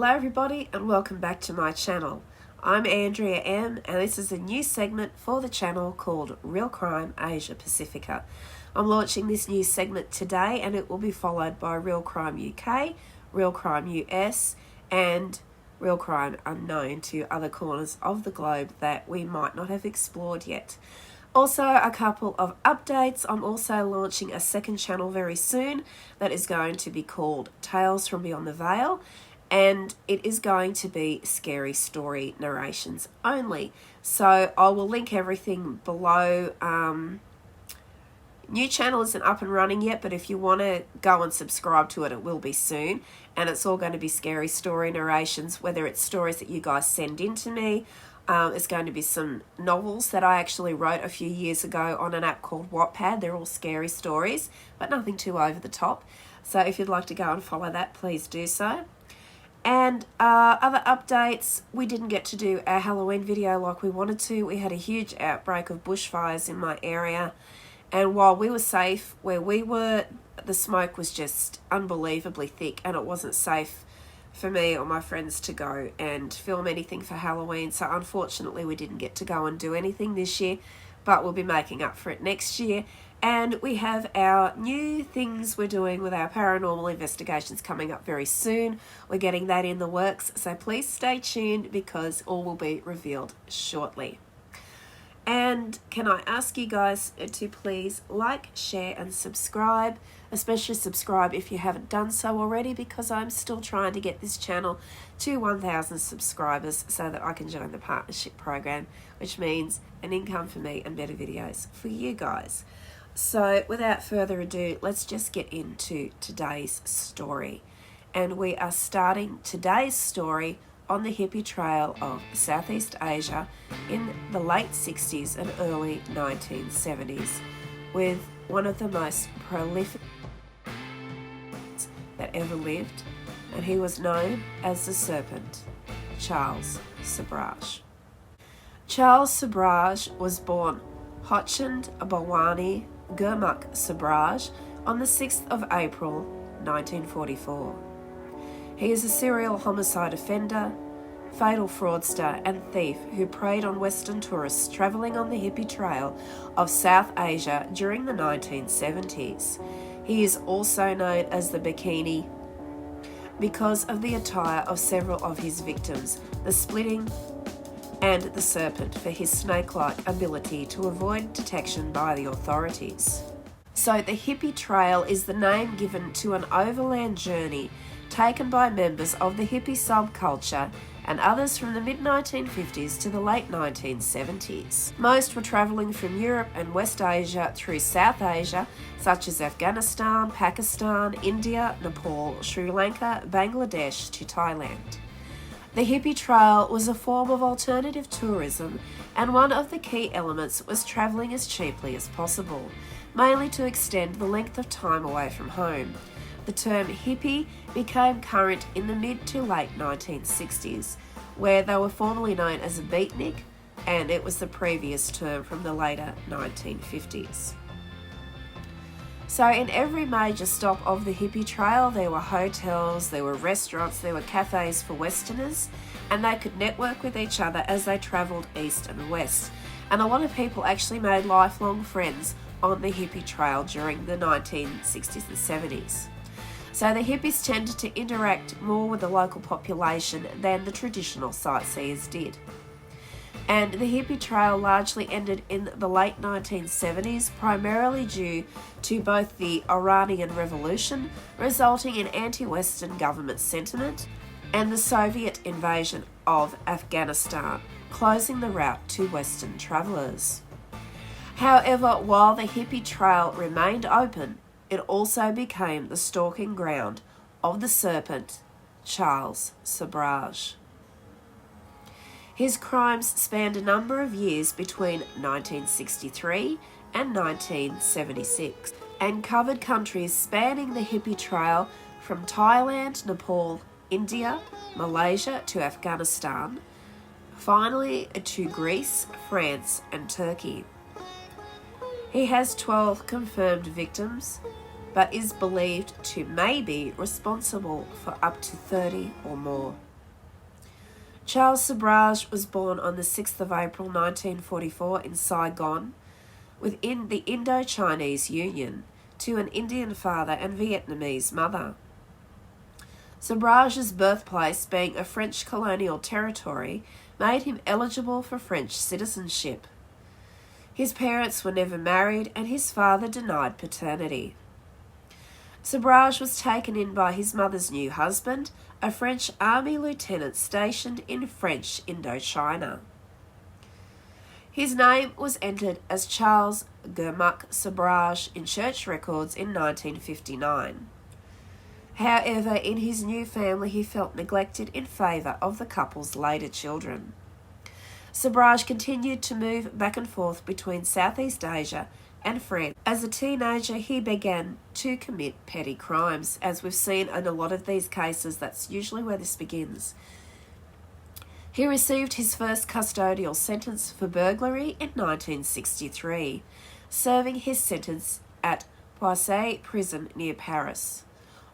Hello everybody and welcome back to my channel. I'm Andrea.M. and this is a new segment for the channel called Real Crime Asia Pacifica. I'm launching this new segment today and it will be followed by Real Crime UK, Real Crime US and Real Crime Unknown to other corners of the globe that we might not have explored yet. Also, a couple of updates. I'm also launching a second channel very soon that is going to be called Tales from Beyond the Veil, and it is going to be Scary Story Narrations only. So I will link everything below. New channel isn't up and running yet, but if you want to go and subscribe to it, it will be soon. And it's all going to be Scary Story Narrations, whether it's stories that you guys send in to me. It's going to be some novels that I actually wrote a few years ago on an app called Wattpad. They're all scary stories, but nothing too over the top. So if you'd like to go and follow that, please do so. And other updates, we didn't get to do our Halloween video like we wanted to. We had a huge outbreak of bushfires in my area. And while we were safe where we were, the smoke was just unbelievably thick and it wasn't safe for me or my friends to go and film anything for Halloween. So unfortunately we didn't get to go and do anything this year, but we'll be making up for it next year. And we have our new things we're doing with our paranormal investigations coming up very soon. We're getting that in the works, so please stay tuned because all will be revealed shortly. And can I ask you guys to please like, share and subscribe, especially subscribe if you haven't done so already, because I'm still trying to get this channel to 1,000 subscribers so that I can join the partnership program, which means an income for me and better videos for you guys. So without further ado, let's just get into today's story. And we are starting today's story on the hippie trail of Southeast Asia in the late 60s and early 1970s with one of the most prolific that ever lived, and he was known as the Serpent, Charles Sobrahj. Charles Sobrahj was born Hochand Bawani Gurmukh Sobrahj on the 6th of April 1944. He is a serial homicide offender, fatal fraudster and thief who preyed on Western tourists travelling on the hippie trail of South Asia during the 1970s. He is also known as the Bikini because of the attire of several of his victims, the splitting and the serpent for his snake-like ability to avoid detection by the authorities. So the hippie trail is the name given to an overland journey taken by members of the hippie subculture and others from the mid-1950s to the late 1970s. Most were travelling from Europe and West Asia through South Asia, such as Afghanistan, Pakistan, India, Nepal, Sri Lanka, Bangladesh to Thailand. The hippie trail was a form of alternative tourism, and one of the key elements was travelling as cheaply as possible, mainly to extend the length of time away from home. The term hippie became current in the mid to late 1960s, where they were formerly known as a beatnik, and it was the previous term from the later 1950s. So in every major stop of the hippie trail, there were hotels, there were restaurants, there were cafes for Westerners, and they could network with each other as they travelled east and west. And a lot of people actually made lifelong friends on the hippie trail during the 1960s and 70s. So the hippies tended to interact more with the local population than the traditional sightseers did. And the hippie trail largely ended in the late 1970s, primarily due to both the Iranian Revolution, resulting in anti-Western government sentiment, and the Soviet invasion of Afghanistan, closing the route to Western travellers. However, while the hippie trail remained open, it also became the stalking ground of the Serpent, Charles Sobrahj. His crimes spanned a number of years between 1963 and 1976 and covered countries spanning the hippie trail from Thailand, Nepal, India, Malaysia to Afghanistan, finally to Greece, France and Turkey. He has 12 confirmed victims, but is believed to may be responsible for up to 30 or more. Charles Sobrahj was born on the 6th of April 1944 in Saigon, within the Indo-Chinese Union, to an Indian father and Vietnamese mother. Sobrahj's birthplace, being a French colonial territory, made him eligible for French citizenship. His parents were never married, and his father denied paternity. Sobrahj was taken in by his mother's new husband, a French army lieutenant stationed in French Indochina. His name was entered as Charles Germac Sobrahj in church records in 1959. However, in his new family he felt neglected in favour of the couple's later children. Sobrahj continued to move back and forth between Southeast Asia and France. As a teenager, he began to commit petty crimes. As we've seen in a lot of these cases, that's usually where this begins. He received his first custodial sentence for burglary in 1963, serving his sentence at Poissy prison near Paris.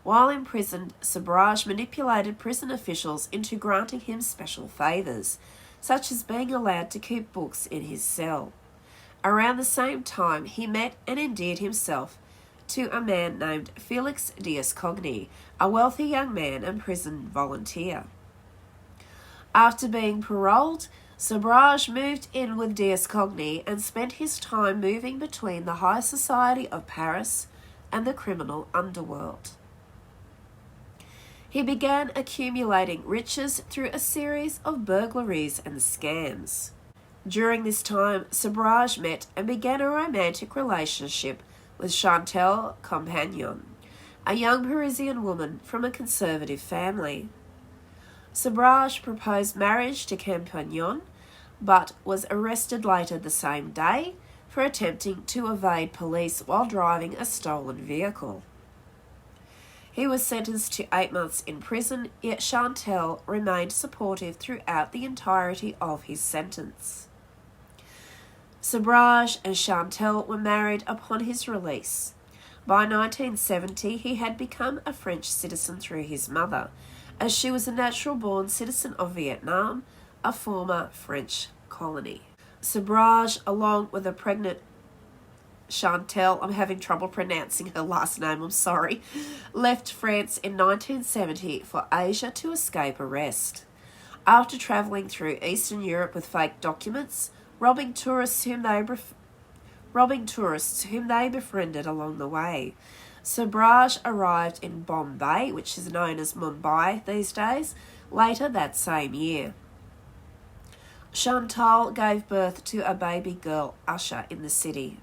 While imprisoned, Sobrahj manipulated prison officials into granting him special favours, such as being allowed to keep books in his cell. Around the same time, he met and endeared himself to a man named Felix Diaz-Cogni, a wealthy young man and prison volunteer. After being paroled, Sobrahj moved in with Diaz-Cogni and spent his time moving between the high society of Paris and the criminal underworld. He began accumulating riches through a series of burglaries and scams. During this time, Sobrahj met and began a romantic relationship with Chantal Compagnon, a young Parisian woman from a conservative family. Sobrahj proposed marriage to Compagnon, but was arrested later the same day for attempting to evade police while driving a stolen vehicle. He was sentenced to 8 months in prison, yet Chantal remained supportive throughout the entirety of his sentence. Sobrahj and Chantal were married upon his release. By 1970, he had become a French citizen through his mother, as she was a natural-born citizen of Vietnam, a former French colony. Sobrahj, along with a pregnant Chantal, I'm having trouble pronouncing her last name, I'm sorry, left France in 1970 for Asia to escape arrest. After travelling through Eastern Europe with fake documents, robbing tourists whom they befriended along the way, Sobrahj arrived in Bombay, which is known as Mumbai these days, later that same year. Chantal gave birth to a baby girl, Usha, in the city.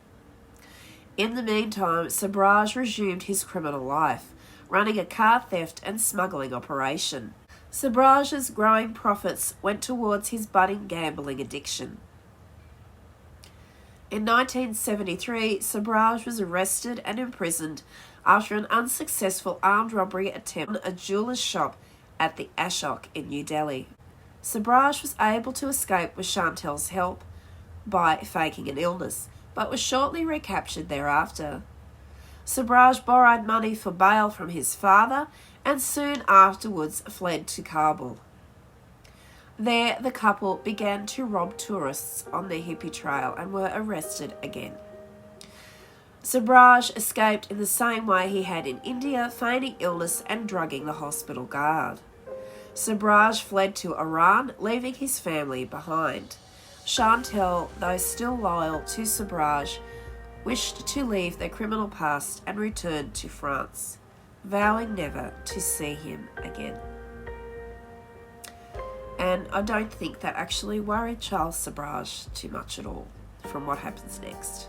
In the meantime, Sobrahj resumed his criminal life, running a car theft and smuggling operation. Sobrahj's growing profits went towards his budding gambling addiction. In 1973, Sobrahj was arrested and imprisoned after an unsuccessful armed robbery attempt on a jeweller's shop at the Ashok in New Delhi. Sobrahj was able to escape with Chantal's help by faking an illness, but was shortly recaptured thereafter. Sobrahj borrowed money for bail from his father and soon afterwards fled to Kabul. There, the couple began to rob tourists on their hippie trail and were arrested again. Sobrahj escaped in the same way he had in India, feigning illness and drugging the hospital guard. Sobrahj fled to Iran, leaving his family behind. Chantal, though still loyal to Sobrahj, wished to leave their criminal past and returned to France, vowing never to see him again. And I don't think that actually worried Charles Sobrahj too much at all from what happens next.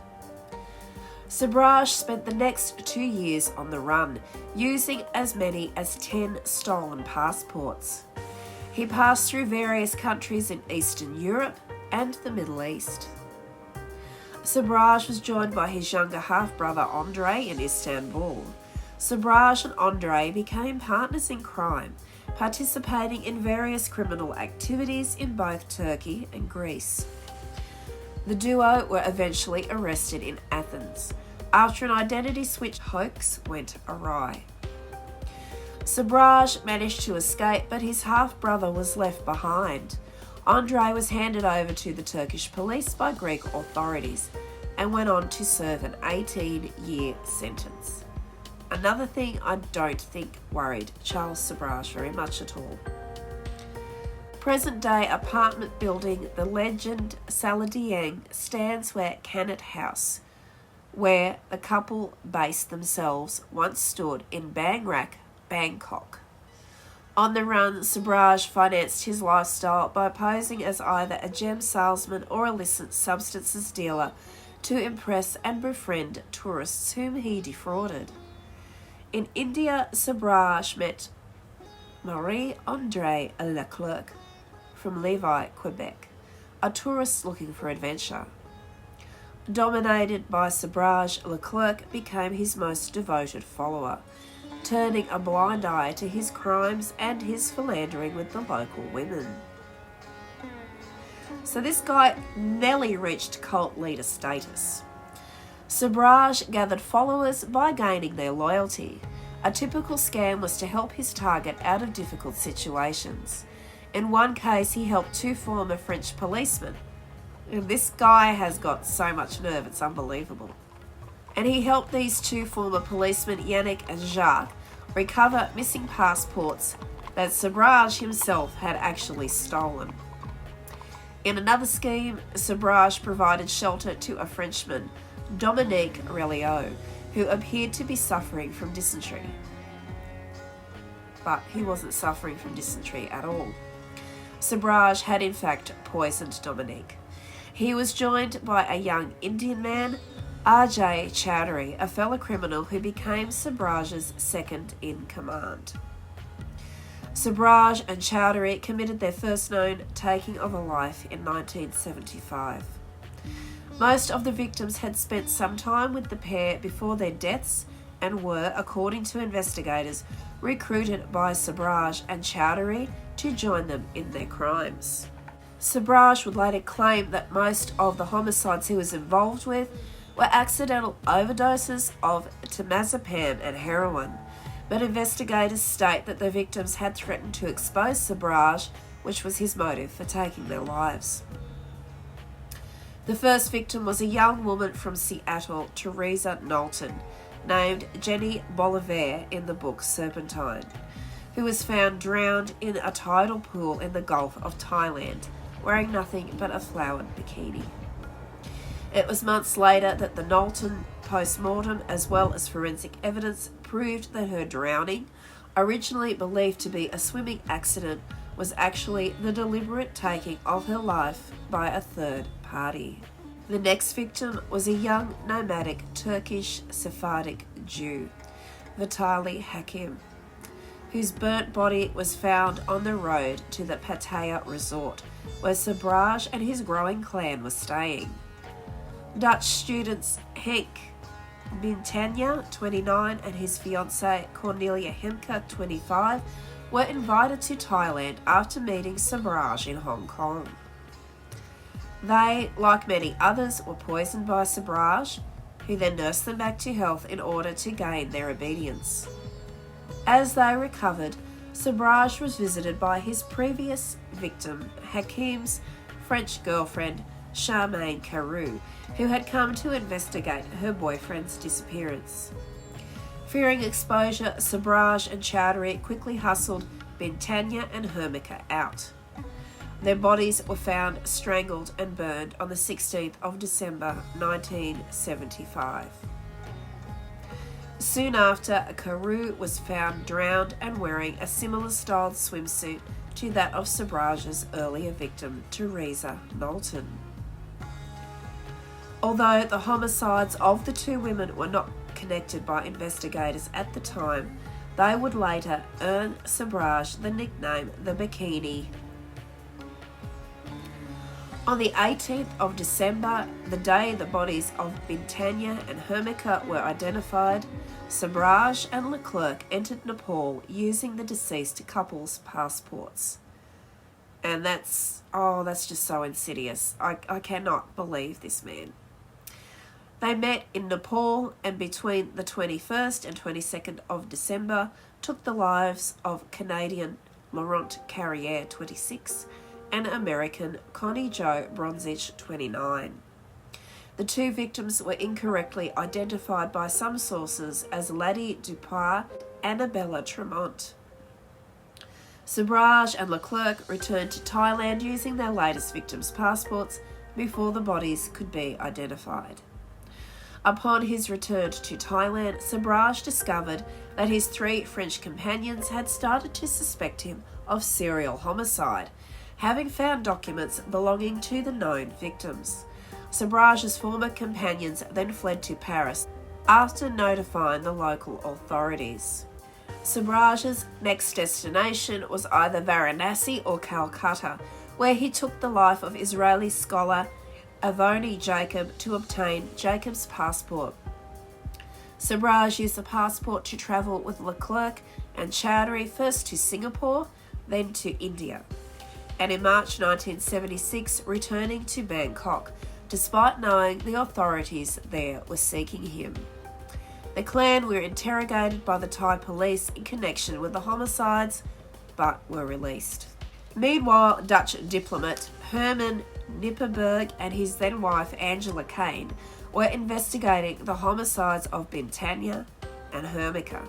Sobrahj spent the next 2 years on the run, using as many as 10 stolen passports. He passed through various countries in Eastern Europe and the Middle East. Sobrahj was joined by his younger half-brother Andre in Istanbul. Sobrahj and Andre became partners in crime, participating in various criminal activities in both Turkey and Greece. The duo were eventually arrested in Athens after an identity switch hoax went awry. Sobrahj managed to escape, but his half-brother was left behind. Andrei was handed over to the Turkish police by Greek authorities and went on to serve an 18-year sentence. Another thing I don't think worried Charles Sobrahj very much at all. Present-day apartment building, the legend Saladiang, stands where Cannet House, where the couple based themselves, once stood in Bang Rak, Bangkok. On the run, Sobrahj financed his lifestyle by posing as either a gem salesman or illicit substances dealer to impress and befriend tourists whom he defrauded. In India, Sobrahj met Marie-André Leclerc from Levi, Quebec, a tourist looking for adventure. Dominated by Sobrahj, Leclerc became his most devoted follower, turning a blind eye to his crimes and his philandering with the local women. So this guy nearly reached cult leader status. Sobrahj gathered followers by gaining their loyalty. A typical scam was to help his target out of difficult situations. In one case, he helped two former French policemen. And this guy has got so much nerve, it's unbelievable. And he helped these two former policemen, Yannick and Jacques, recover missing passports that Sobrahj himself had actually stolen. In another scheme, Sobrahj provided shelter to a Frenchman, Dominique Reliot, who appeared to be suffering from dysentery. But he wasn't suffering from dysentery at all. Sobrahj had in fact poisoned Dominique. He was joined by a young Indian man, R.J. Chowdhury, a fellow criminal who became Sobrahj's second in command. Sobrahj and Chowdhury committed their first known taking of a life in 1975. Most of the victims had spent some time with the pair before their deaths and were, according to investigators, recruited by Sobrahj and Chowdhury to join them in their crimes. Sobrahj would later claim that most of the homicides he was involved with were accidental overdoses of temazepam and heroin, but investigators state that the victims had threatened to expose Sobrahj, which was his motive for taking their lives. The first victim was a young woman from Seattle, Teresa Knowlton, named Jenny Bolivar in the book Serpentine, who was found drowned in a tidal pool in the Gulf of Thailand, wearing nothing but a flowered bikini. It was months later that the Knowlton post-mortem, as well as forensic evidence, proved that her drowning, originally believed to be a swimming accident, was actually the deliberate taking of her life by a third party. The next victim was a young nomadic Turkish Sephardic Jew, Vitaly Hakim, whose burnt body was found on the road to the Pattaya resort, where Sobrahj and his growing clan were staying. Dutch students Henk Bintanya, 29, and his fiancée Cornelia Hemke, 25, were invited to Thailand after meeting Sobrahj in Hong Kong. They, like many others, were poisoned by Sobrahj, who then nursed them back to health in order to gain their obedience. As they recovered, Sobrahj was visited by his previous victim, Hakim's French girlfriend, Charmaine Carew, who had come to investigate her boyfriend's disappearance. Fearing exposure, Sobrahj and Chowdhury quickly hustled Bintanya and Hermika out. Their bodies were found strangled and burned on the 16th of December 1975. Soon after, Carew was found drowned and wearing a similar styled swimsuit to that of Sobrahj's earlier victim, Teresa Knowlton. Although the homicides of the two women were not connected by investigators at the time, they would later earn Sobrahj the nickname the Bikini. On the 18th of December, the day the bodies of Bintanya and Hermika were identified, Sobrahj and Leclerc entered Nepal using the deceased couple's passports. And that's just so insidious. I cannot believe this man. They met in Nepal and between the 21st and 22nd of December took the lives of Canadian Laurent Carrière, 26, and American Connie Jo Bronzich, 29. The two victims were incorrectly identified by some sources as Laddie Dupois and Annabella Tremont. Sobrahj and Clarke returned to Thailand using their latest victims' passports before the bodies could be identified. Upon his return to Thailand, Sobrahj discovered that his three French companions had started to suspect him of serial homicide, having found documents belonging to the known victims. Sobrahj's former companions then fled to Paris after notifying the local authorities. Sobrahj's next destination was either Varanasi or Calcutta, where he took the life of Israeli scholar Avoni Jacob to obtain Jacob's passport. Sobrahj used the passport to travel with Clarke and Chowdhury first to Singapore, then to India, and in March 1976 returning to Bangkok, despite knowing the authorities there were seeking him. The clan were interrogated by the Thai police in connection with the homicides, but were released. Meanwhile, Dutch diplomat Herman Nipperberg and his then-wife Angela Kane were investigating the homicides of Bintanya and Hermica.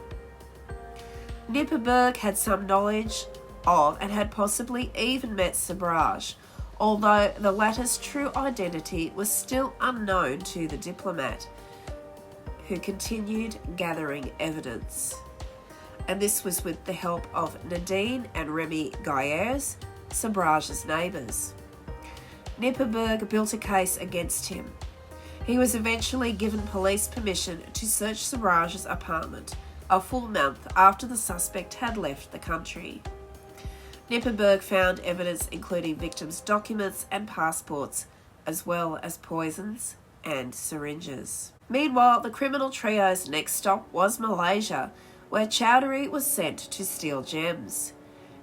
Nipperberg had some knowledge of and had possibly even met Sobrahj, although the latter's true identity was still unknown to the diplomat, who continued gathering evidence. And this was with the help of Nadine and Remy Gaillers, Sobrahj's neighbours. Nipperberg built a case against him. He was eventually given police permission to search Sobrahj's apartment a full month after the suspect had left the country. Nipperberg found evidence including victims' documents and passports, as well as poisons and syringes. Meanwhile, the criminal trio's next stop was Malaysia, where Chowdhury was sent to steal gems.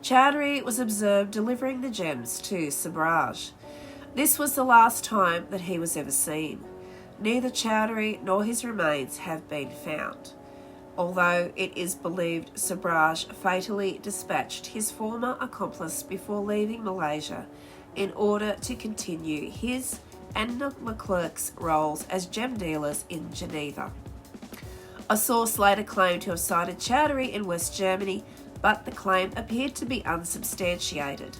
Chowdhury was observed delivering the gems to Sobrahj. This was the last time that he was ever seen. Neither Chowdhury nor his remains have been found, although it is believed Sobrahj fatally dispatched his former accomplice before leaving Malaysia in order to continue his and Clarke's roles as gem dealers in Geneva. A source later claimed to have sighted Chowdhury in West Germany, but the claim appeared to be unsubstantiated.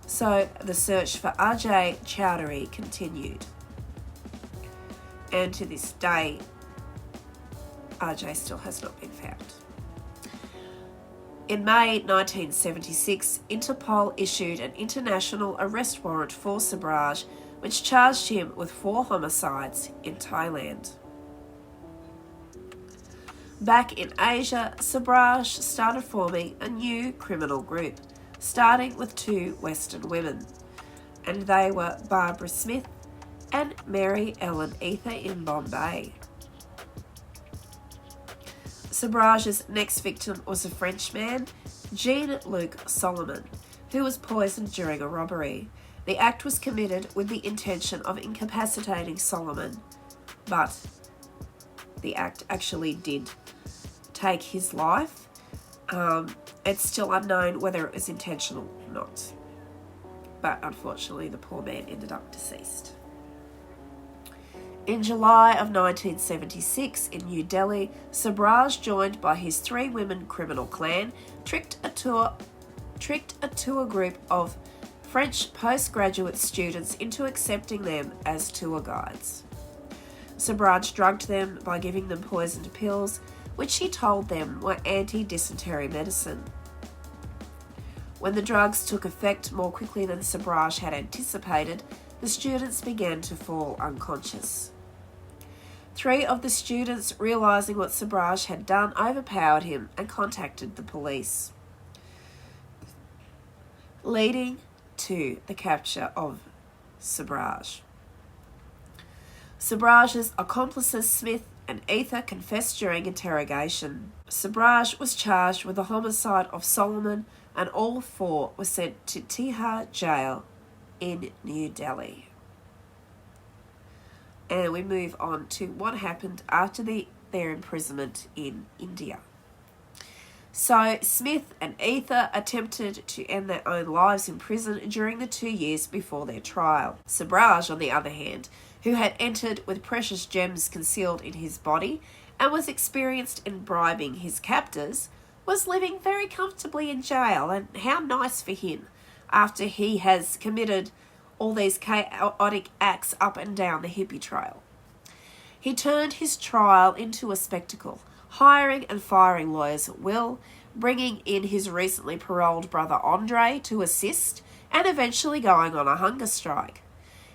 So the search for Ajay Chowdhury continued. And to this day, Ajay still has not been found. In May 1976, Interpol issued an international arrest warrant for Sobrahj, which charged him with 4 homicides in Thailand. Back in Asia, Sobrahj started forming a new criminal group, starting with 2 Western women, and they were Barbara Smith and Mary Ellen Ether in Bombay. Sobrahj's next victim was a Frenchman, Jean-Luc Solomon, who was poisoned during a robbery. The act was committed with the intention of incapacitating Solomon, but the act actually did take his life. It's still unknown whether it was intentional or not, but unfortunately the poor man ended up deceased. In July of 1976 in New Delhi, Sobrahj, joined by his 3 women criminal clan, tricked a tour group of French postgraduate students into accepting them as tour guides. Sobrahj drugged them by giving them poisoned pills, which he told them were anti-dysentery medicine. When the drugs took effect more quickly than Sobrahj had anticipated, the students began to fall unconscious. 3 of the students, realising what Sobrahj had done, overpowered him and contacted the police, leading to the capture of Sobrahj. Sobrahj's accomplices Smith and Ether confessed during interrogation. Sobrahj was charged with the homicide of Solomon, and all 4 were sent to Tihar jail in New Delhi. and we move on to what happened after their imprisonment in India. So Smith and Ether attempted to end their own lives in prison during the 2 years before their trial. Sobrahj, on the other hand, who had entered with precious gems concealed in his body and was experienced in bribing his captors, was living very comfortably in jail, and how nice for him after he has committed all these chaotic acts up and down the hippie trail. He turned his trial into a spectacle, hiring and firing lawyers at will, bringing in his recently paroled brother Andre to assist, and eventually going on a hunger strike.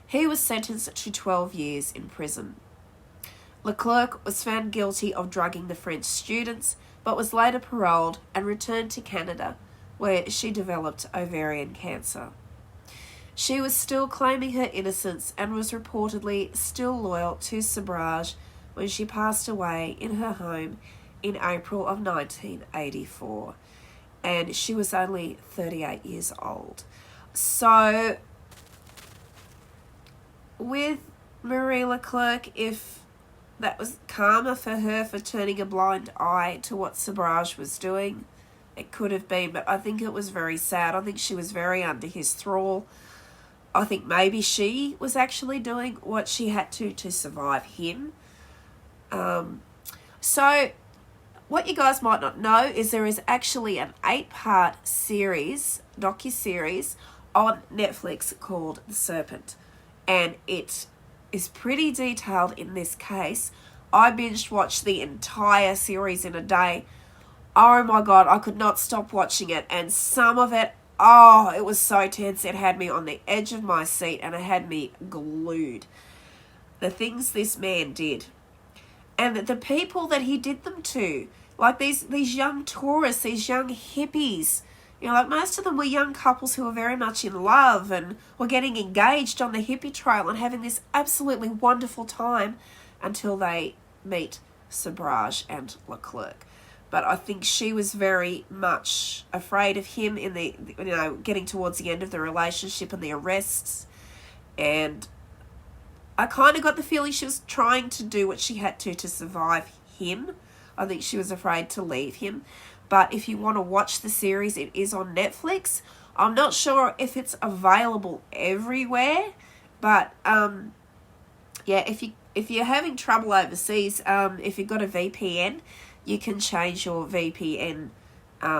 He was sentenced to 12 years in prison. Clarke was found guilty of drugging the French students, but was later paroled and returned to Canada, where she developed ovarian cancer. She was still claiming her innocence and was reportedly still loyal to Sobrahj when she passed away in her home in April of 1984. And she was only 38 years old. So, with Marie Clarke, if that was karma for her for turning a blind eye to what Sobrahj was doing, it could have been, but I think it was very sad. I think she was very under his thrall. I think maybe she was actually doing what she had to survive him. So, what you guys might not know is there is actually an 8-part series, docuseries, on Netflix called The Serpent. And it is pretty detailed in this case. I binge watched the entire series in a day. Oh my God, I could not stop watching it. And some of it, oh, it was so tense. It had me on the edge of my seat and it had me glued. The things this man did. And the people that he did them to. Like these young tourists, these young hippies. You know, like most of them were young couples who were very much in love and were getting engaged on the hippie trail and having this absolutely wonderful time until they meet Sobrahj and Clarke. But I think she was very much afraid of him in the, getting towards the end of the relationship and the arrests. And I kind of got the feeling she was trying to do what she had to survive him. I think she was afraid to leave him. But if you want to watch the series, it is on Netflix. I'm not sure if it's available everywhere. But, yeah, if you're having trouble overseas, if you've got a VPN, you can change your VPN,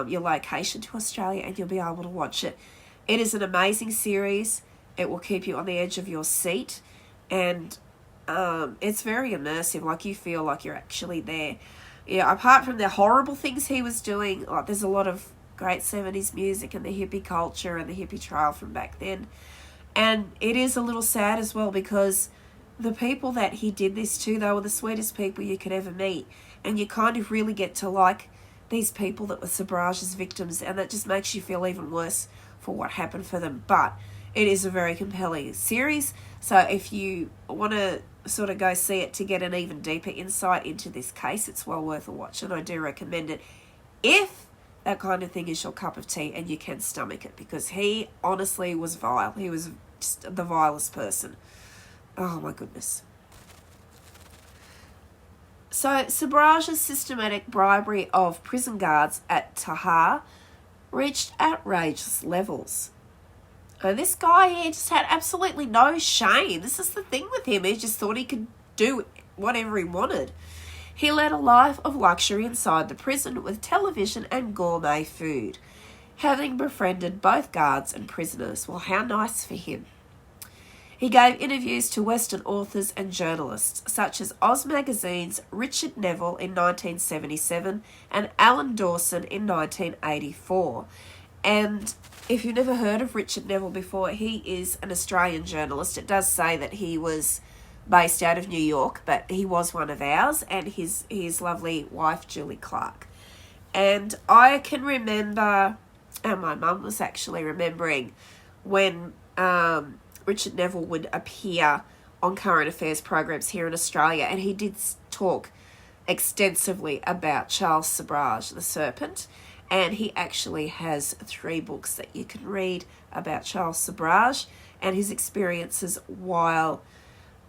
your location to Australia, and you'll be able to watch it. It is an amazing series. It will keep you on the edge of your seat. And it's very immersive. Like, you feel like you're actually there. Yeah, apart from the horrible things he was doing, like, there's a lot of great 70s music and the hippie culture and the hippie trail from back then. And it is a little sad as well because the people that he did this to, they were the sweetest people you could ever meet. And you kind of really get to like these people that were Sobrahj's victims, and that just makes you feel even worse for what happened for them. But it is a very compelling series. So if you want to sort of go see it to get an even deeper insight into this case, it's well worth a watch, and I do recommend it if that kind of thing is your cup of tea and you can stomach it, because he honestly was vile. He was just the vilest person. Oh my goodness. So Sobrahj's systematic bribery of prison guards at Tahar reached outrageous levels. This guy here just had absolutely no shame. This is the thing with him. He just thought he could do whatever he wanted. He led a life of luxury inside the prison with television and gourmet food, having befriended both guards and prisoners. Well, how nice for him. He gave interviews to Western authors and journalists, such as Oz Magazine's Richard Neville in 1977 and Alan Dawson in 1984. And if you've never heard of Richard Neville before, he is an Australian journalist. It does say that he was based out of New York, but he was one of ours, and his lovely wife, Julie Clarke. And I can remember, and my mum was actually remembering, when Richard Neville would appear on current affairs programs here in Australia, and he did talk extensively about Charles Sobrahj, the Serpent. And he actually has 3 books that you can read about Charles Sobrahj and his experiences while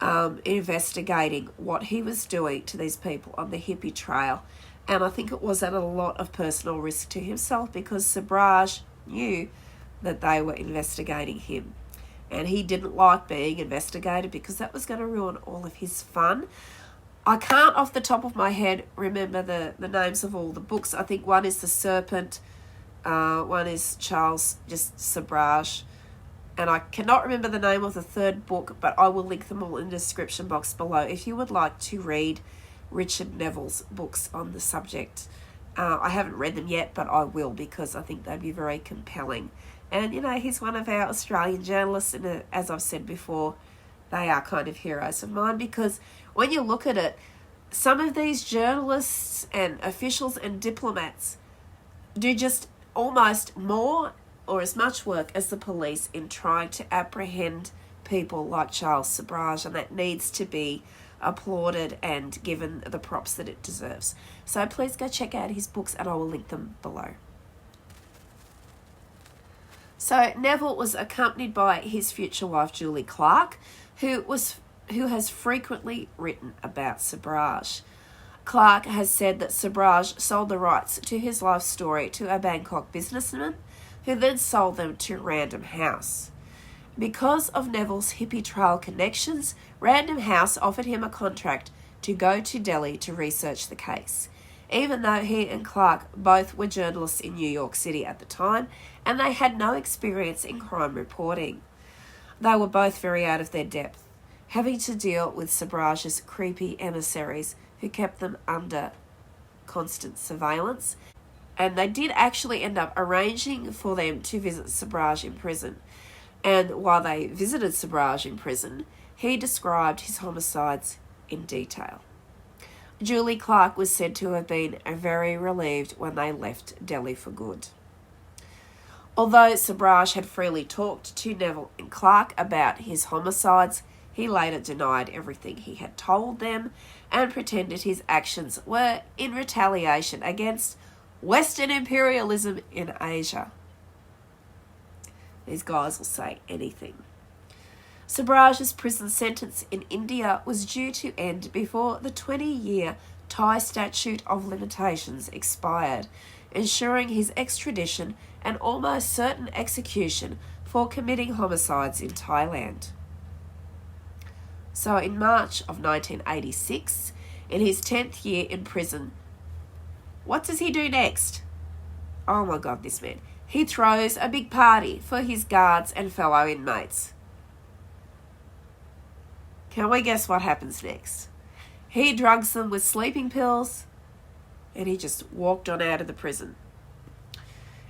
investigating what he was doing to these people on the Hippie trail. And I think it was at a lot of personal risk to himself, because Sobrahj knew that they were investigating him. And he didn't like being investigated because that was going to ruin all of his fun. I can't off the top of my head remember the names of all the books. I think one is The Serpent, one is Charles, just Sobrahj, and I cannot remember the name of the third book, but I will link them all in the description box below if you would like to read Richard Neville's books on the subject. I haven't read them yet, but I will, because I think they'd be very compelling. And, you know, he's one of our Australian journalists, and as I've said before, they are kind of heroes of mine, because when you look at it, some of these journalists and officials and diplomats do just almost more or as much work as the police in trying to apprehend people like Charles Sobrahj, and that needs to be applauded and given the props that it deserves. So please go check out his books, and I will link them below. So Neville was accompanied by his future wife Julie Clarke, who has frequently written about Sobrahj. Clarke has said that Sobrahj sold the rights to his life story to a Bangkok businessman, who then sold them to Random House. Because of Neville's hippie trail connections, Random House offered him a contract to go to Delhi to research the case, even though he and Clarke both were journalists in New York City at the time, and they had no experience in crime reporting. They were both very out of their depth, having to deal with Sobrahj's creepy emissaries who kept them under constant surveillance, and they did actually end up arranging for them to visit Sobrahj in prison. And while they visited Sobrahj in prison, he described his homicides in detail. Julie Clarke was said to have been very relieved when they left Delhi for good. Although Sobrahj had freely talked to Neville and Clarke about his homicides, he later denied everything he had told them and pretended his actions were in retaliation against Western imperialism in Asia. These guys will say anything. Sobrahj's prison sentence in India was due to end before the 20-year Thai statute of limitations expired, ensuring his extradition and almost certain execution for committing homicides in Thailand. So in March of 1986, in his 10th year in prison, what does he do next? Oh my God, this man. He throws a big party for his guards and fellow inmates. Can we guess what happens next? He drugs them with sleeping pills, and he just walked on out of the prison.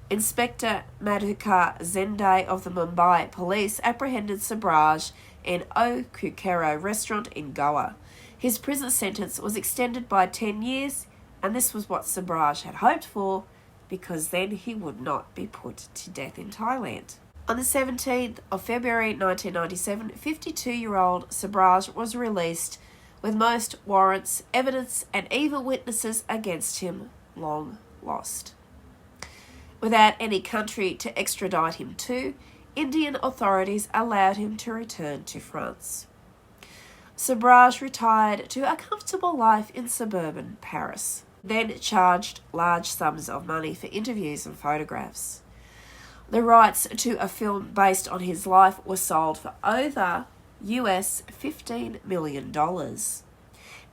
Inspector Madhukar Zende of the Mumbai Police apprehended Sobrahj in Okukero restaurant in Goa. His prison sentence was extended by 10 years, and this was what Sobrahj had hoped for, because then he would not be put to death in Thailand. On the 17th of February 1997, 52-year-old Sobrahj was released with most warrants, evidence, and even witnesses against him long lost. Without any country to extradite him to, Indian authorities allowed him to return to France. Sobrahj retired to a comfortable life in suburban Paris, then charged large sums of money for interviews and photographs. The rights to a film based on his life were sold for over US $15 million.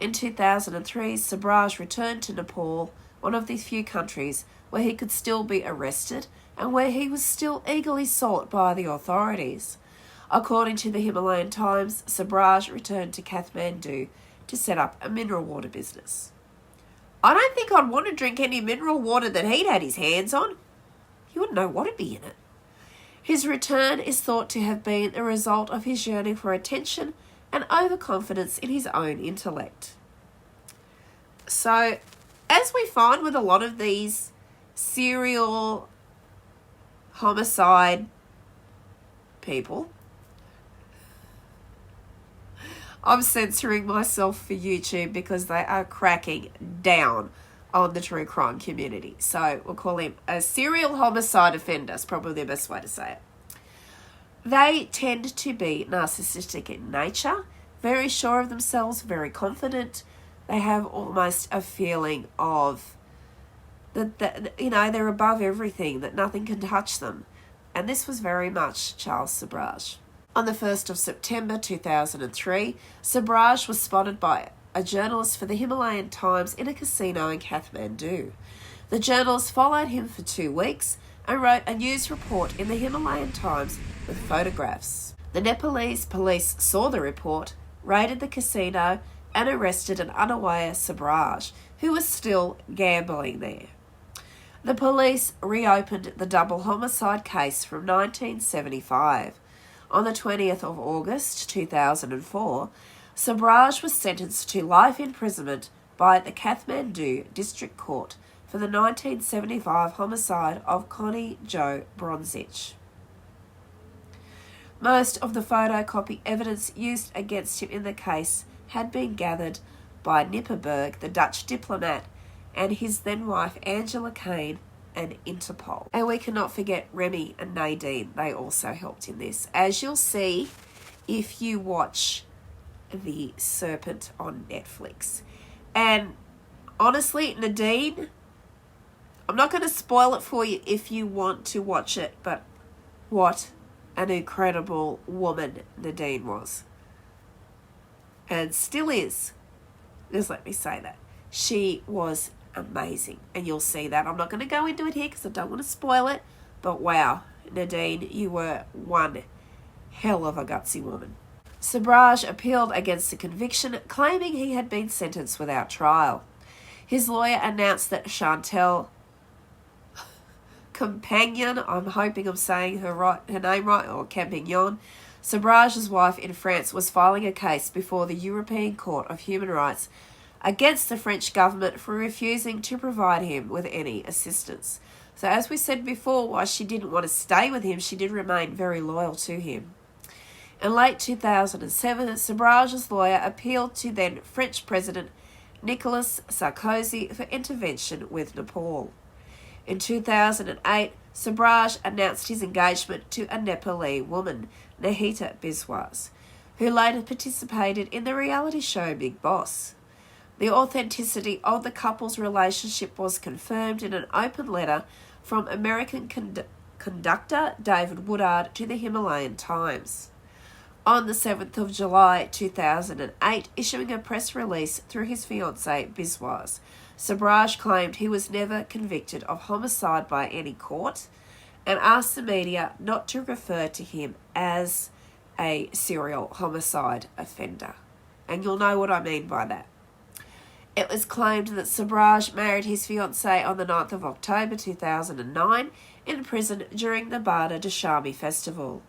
In 2003, Sobrahj returned to Nepal, one of the few countries where he could still be arrested and where he was still eagerly sought by the authorities. According to the Himalayan Times, Sobrahj returned to Kathmandu to set up a mineral water business. I don't think I'd want to drink any mineral water that he'd had his hands on. You wouldn't know what'd be in it. His return is thought to have been the result of his yearning for attention and overconfidence in his own intellect. So, as we find with a lot of these serial homicide people, I'm censoring myself for YouTube because they are cracking down on the true crime community. So we'll call him a serial homicide offender. That's probably the best way to say it. They tend to be narcissistic in nature, very sure of themselves, very confident. They have almost a feeling of that they're above everything, that nothing can touch them. And this was very much Charles Sobrahj. On the 1st of September 2003, Sobrahj was spotted by a journalist for the Himalayan Times in a casino in Kathmandu. The journalist followed him for 2 weeks and wrote a news report in the Himalayan Times with photographs. The Nepalese police saw the report, raided the casino, and arrested an unaware Sobrahj, who was still gambling there. The police reopened the double homicide case from 1975. On the 20th of August 2004, Sobrahj was sentenced to life imprisonment by the Kathmandu District Court for the 1975 homicide of Connie Jo Bronzich. Most of the photocopy evidence used against him in the case had been gathered by Nipperberg, the Dutch diplomat, and his then-wife Angela Kane, and Interpol. And we cannot forget Remy and Nadine. They also helped in this, as you'll see if you watch The Serpent on Netflix. And honestly, Nadine, I'm not going to spoil it for you if you want to watch it, but what an incredible woman Nadine was. And still is. Just let me say that. She was amazing. And you'll see that. I'm not going to go into it here because I don't want to spoil it. But wow, Nadine, you were one hell of a gutsy woman. Sobrahj appealed against the conviction, claiming he had been sentenced without trial. His lawyer announced that Chantal Compagnon, I'm hoping I'm saying her name right, or Campignon, Sobrahj's wife in France, was filing a case before the European Court of Human Rights against the French government for refusing to provide him with any assistance. So as we said before, while she didn't want to stay with him, she did remain very loyal to him. In late 2007, Sobrahj's lawyer appealed to then French President Nicolas Sarkozy for intervention with Nepal. In 2008, Sobrahj announced his engagement to a Nepali woman, Nahita Biswas, who later participated in the reality show Big Boss. The authenticity of the couple's relationship was confirmed in an open letter from American conductor David Woodard to the Himalayan Times. On the 7th of July 2008, issuing a press release through his fiancée Biswas, Sobrahj claimed he was never convicted of homicide by any court and asked the media not to refer to him as a serial homicide offender. And you'll know what I mean by that. It was claimed that Sobrahj married his fiancée on the 9th of October 2009 in prison during the Bada Dashami festival.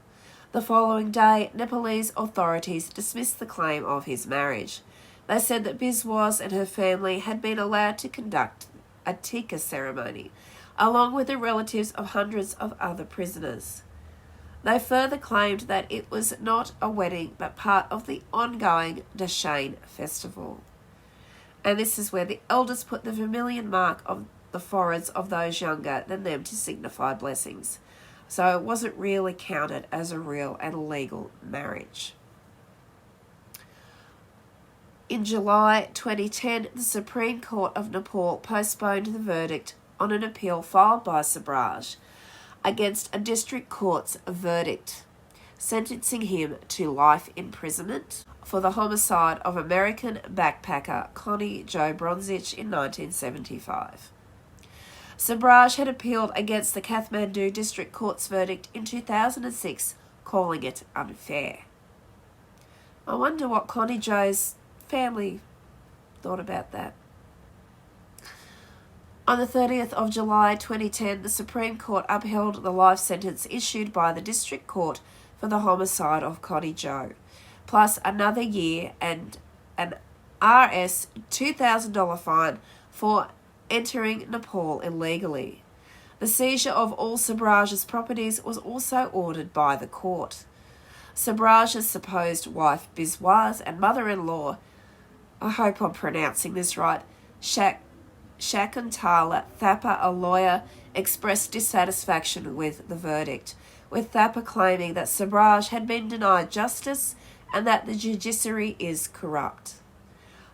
The following day, Nepalese authorities dismissed the claim of his marriage. They said that Biswas and her family had been allowed to conduct a tika ceremony, along with the relatives of hundreds of other prisoners. They further claimed that it was not a wedding but part of the ongoing Dashain festival. And this is where the elders put the vermilion mark on the foreheads of those younger than them to signify blessings. So it wasn't really counted as a real and legal marriage. In July 2010, the Supreme Court of Nepal postponed the verdict on an appeal filed by Sobrahj against a district court's verdict, sentencing him to life imprisonment for the homicide of American backpacker Connie Jo Bronzich in 1975. Sobrahj had appealed against the Kathmandu District Court's verdict in 2006, calling it unfair. I wonder what Connie Jo's family thought about that. On the 30th of July 2010, the Supreme Court upheld the life sentence issued by the District Court for the homicide of Connie Jo, plus another year and an Rs. $2,000 fine for entering Nepal illegally. The seizure of all Sobrahj's properties was also ordered by the court. Sobrahj's supposed wife Biswas and mother-in-law, I hope I'm pronouncing this right, Shakuntala Thapa, a lawyer, expressed dissatisfaction with the verdict, with Thapa claiming that Sobrahj had been denied justice and that the judiciary is corrupt.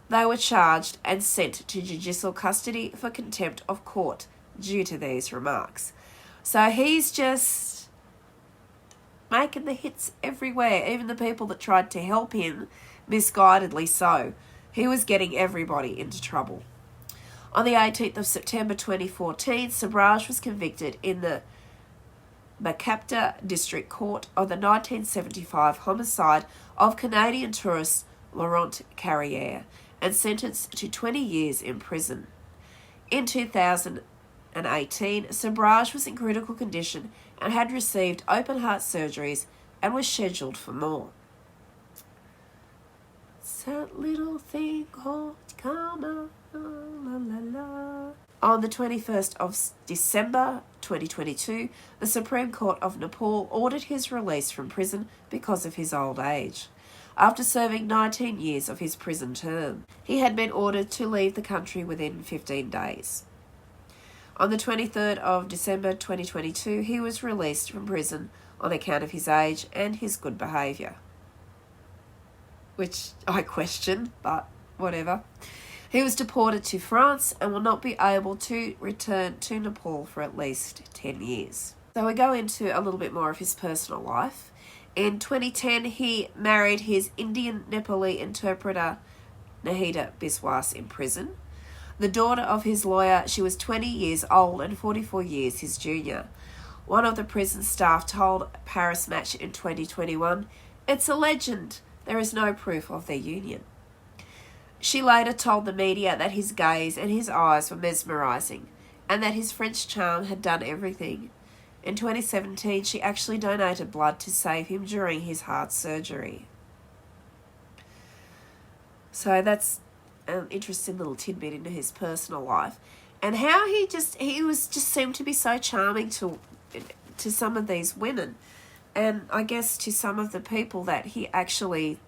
They were charged and sent to judicial custody for contempt of court due to these remarks. So he's just making the hits everywhere, even the people that tried to help him, misguidedly so. He was getting everybody into trouble. On the 18th of September 2014, Sobrahj was convicted in the Wikapedia District Court of the 1975 homicide of Canadian tourist Laurent Carrière and sentenced to 20 years in prison. In 2018, Sobrahj was in critical condition and had received open-heart surgeries and was scheduled for more. It's that little thing called karma. La, la, la. On the 21st of December 2022, the Supreme Court of Nepal ordered his release from prison because of his old age. After serving 19 years of his prison term, he had been ordered to leave the country within 15 days. On the 23rd of December 2022, he was released from prison on account of his age and his good behaviour, which I question, but whatever. He was deported to France and will not be able to return to Nepal for at least 10 years. So we go into a little bit more of his personal life. In 2010, he married his Indian Nepali interpreter Nahida Biswas in prison. The daughter of his lawyer, she was 20 years old and 44 years his junior. One of the prison staff told Paris Match in 2021, "It's a legend. There is no proof of their union." She later told the media that his gaze and his eyes were mesmerising and that his French charm had done everything. In 2017, she actually donated blood to save him during his heart surgery. So that's an interesting little tidbit into his personal life. And how he seemed to be so charming to some of these women. And I guess to some of the people that he actually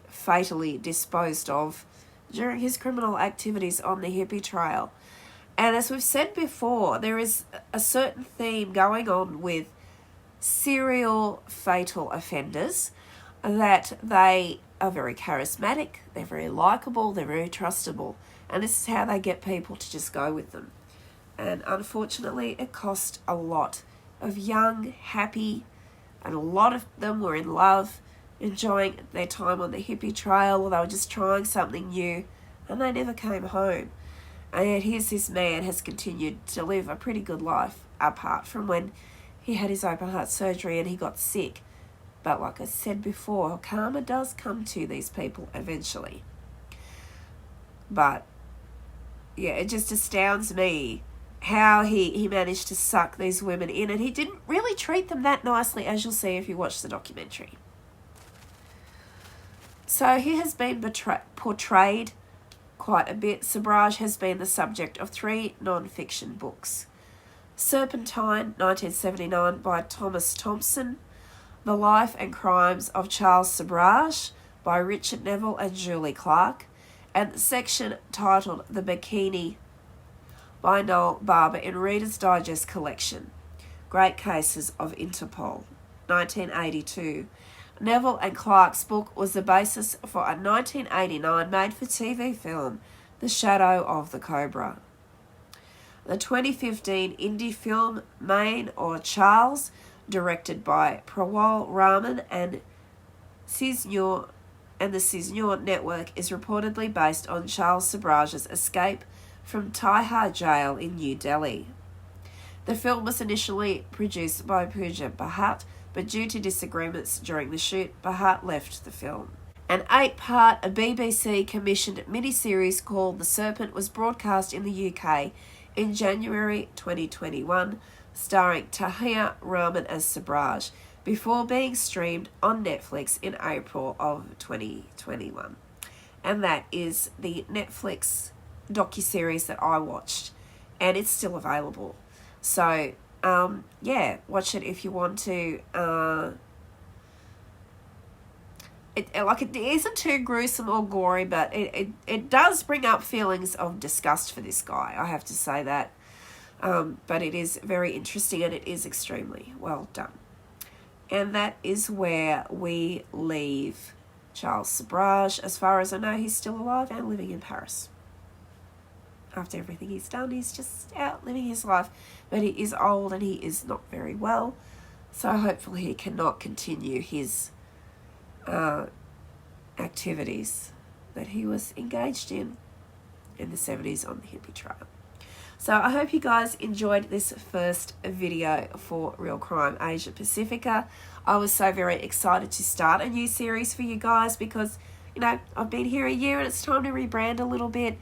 fatally disposed of during his criminal activities on the hippie trail. And as we've said before, there is a certain theme going on with serial fatal offenders, that they are very charismatic, they're very likable, they're very trustable, and this is how they get people to just go with them. And unfortunately, it cost a lot of young, happy, and a lot of them were in love, enjoying their time on the hippie trail, or they were just trying something new, and they never came home. And yet here's this man has continued to live a pretty good life, apart from when he had his open heart surgery and he got sick. But like I said before, karma does come to these people eventually. But yeah, it just astounds me how he managed to suck these women in, and he didn't really treat them that nicely, as you'll see if you watch the documentary. So he has been portrayed quite a bit. Sobrahj has been the subject of 3 non-fiction books. Serpentine, 1979, by Thompson. The Life and Crimes of Charles Sobrahj, by Richard Neville and Julie Clarke. And the section titled The Bikini, by Noel Barber in Reader's Digest collection. Great Cases of Interpol, 1982. Neville and Clarke's book was the basis for a 1989 made-for-TV film, The Shadow of the Cobra. The 2015 indie film Maine or Charles, directed by Prawal Rahman and Cisneur and the Cisneur Network, is reportedly based on Charles Sobrahj's escape from Tihar Jail in New Delhi. The film was initially produced by Pooja Bhatt, but due to disagreements during the shoot, Bhatt left the film. An 8-part BBC-commissioned miniseries called The Serpent was broadcast in the UK in January 2021, starring Tahir Rahman as Sobrahj, before being streamed on Netflix in April of 2021. And that is the Netflix docuseries that I watched, and it's still available. So yeah, watch it if you want to. It isn't too gruesome or gory, but it does bring up feelings of disgust for this guy, I have to say that. But it is very interesting, and it is extremely well done. And that is where we leave Charles Sobrahj. As far as I know, he's still alive and living in Paris. After everything he's done, he's just out living his life. But he is old and he is not very well. So hopefully he cannot continue his activities that he was engaged in the 70s on the hippie trail. So I hope you guys enjoyed this first video for Real Crime Asia Pacifica. I was so very excited to start a new series for you guys because, you know, I've been here a year and it's time to rebrand a little bit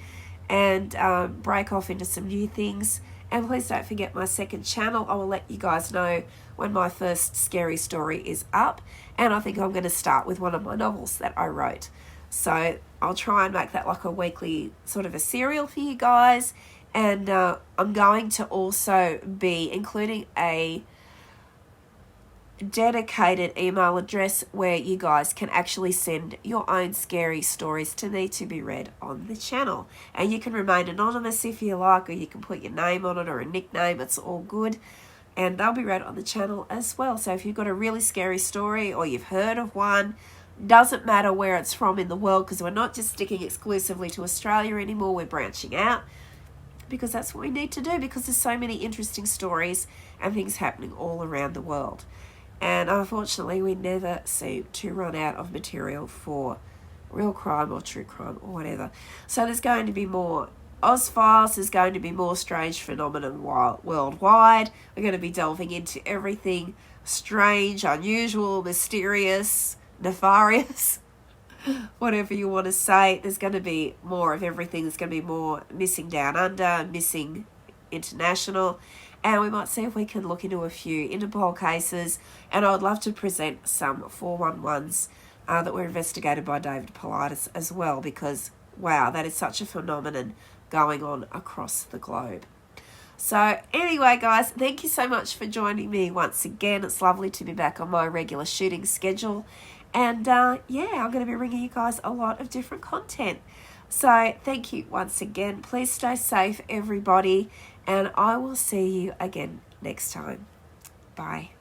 and break off into some new things. And please don't forget my second channel. I will let you guys know when my first scary story is up. And I think I'm going to start with one of my novels that I wrote. So I'll try and make that like a weekly sort of a serial for you guys. And I'm going to also be including a dedicated email address where you guys can actually send your own scary stories to me to be read on the channel. And you can remain anonymous if you like, or you can put your name on it or a nickname. It's all good. And they'll be read on the channel as well. So if you've got a really scary story or you've heard of one, doesn't matter where it's from in the world, because we're not just sticking exclusively to Australia anymore. We're branching out, because that's what we need to do, because there's so many interesting stories and things happening all around the world. And unfortunately, we never seem to run out of material for real crime or true crime or whatever. So there's going to be more Oz Files, there's going to be more strange phenomenon worldwide. We're going to be delving into everything strange, unusual, mysterious, nefarious, whatever you want to say. There's going to be more of everything. There's going to be more missing down under, missing international, and we might see if we can look into a few Interpol cases. And I would love to present some 411s that were investigated by David Paulides as well, because wow, that is such a phenomenon going on across the globe. So anyway, guys, thank you so much for joining me once again. It's lovely to be back on my regular shooting schedule. And yeah, I'm going to be bringing you guys a lot of different content. So thank you once again. Please stay safe, everybody. And I will see you again next time. Bye.